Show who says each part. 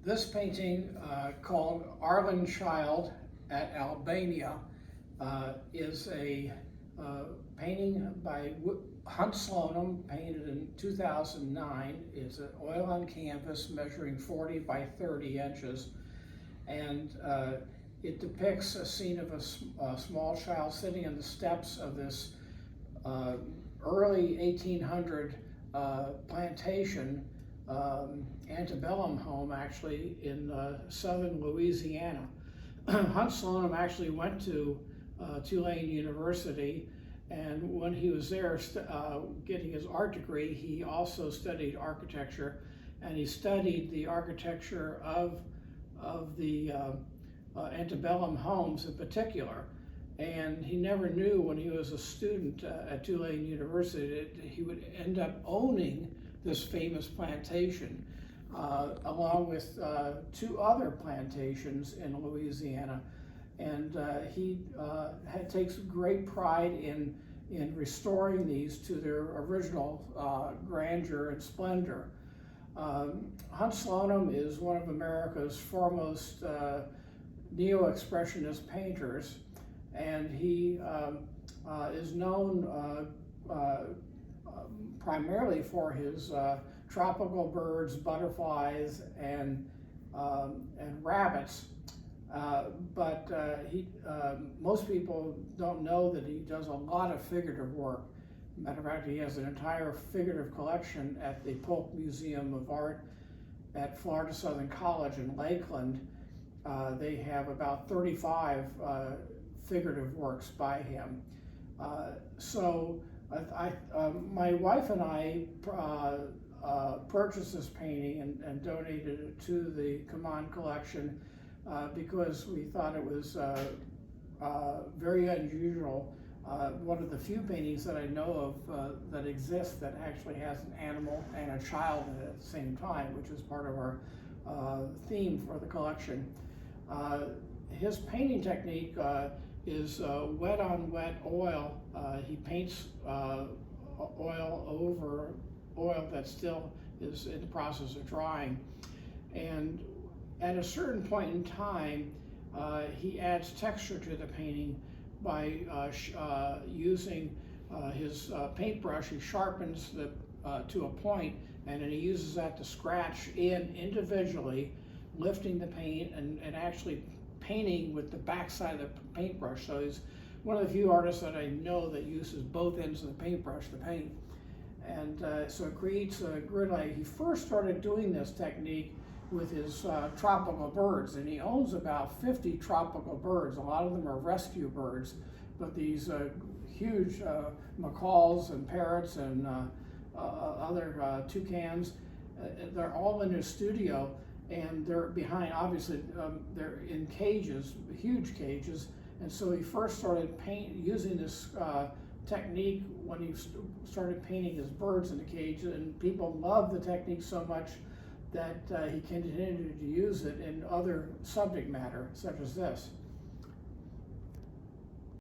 Speaker 1: This painting, called Arlain Child at Albania, is a painting by Hunt Slonem, painted in 2009. It's an oil on canvas measuring 40 by 30 inches. And it depicts a scene of a small child sitting on the steps of this early 1800 plantation, antebellum home, actually, in southern Louisiana. Hunt Slonem actually went to Tulane University, and when he was there getting his art degree, he also studied architecture, and he studied the architecture of the antebellum homes in particular. And he never knew when he was a student at Tulane University that he would end up owning this famous plantation, along with two other plantations in Louisiana. And he takes great pride in restoring these to their original grandeur and splendor. Hunt Slonem is one of America's foremost neo-expressionist painters, and he is known primarily for his tropical birds, butterflies, and rabbits. But most people don't know that he does a lot of figurative work. Matter of fact, he has an entire figurative collection at the Polk Museum of Art at Florida Southern College in Lakeland. They have about 35 figurative works by him. My wife and I purchased this painting and donated it to the MON collection because we thought it was very unusual. One of the few paintings that I know of that exists that actually has an animal and a child in it at the same time, which is part of our theme for the collection. His painting technique is wet on wet oil. He paints oil over oil that still is in the process of drying. And at a certain point in time, he adds texture to the painting by using his paintbrush. He sharpens to a point, and then he uses that to scratch in individually, lifting the paint and actually painting with the backside of the paintbrush. So he's one of the few artists that I know that uses both ends of the paintbrush to paint. And so it creates a grid line. He first started doing this technique with his tropical birds, and he owns about 50 tropical birds. A lot of them are rescue birds, but these huge macaws and parrots and other toucans, they're all in his studio, and they're behind, obviously, they're in cages, huge cages. And so he first started using this technique when he started painting his birds in the cage, and people loved the technique so much that he continued to use it in other subject matter, such as this.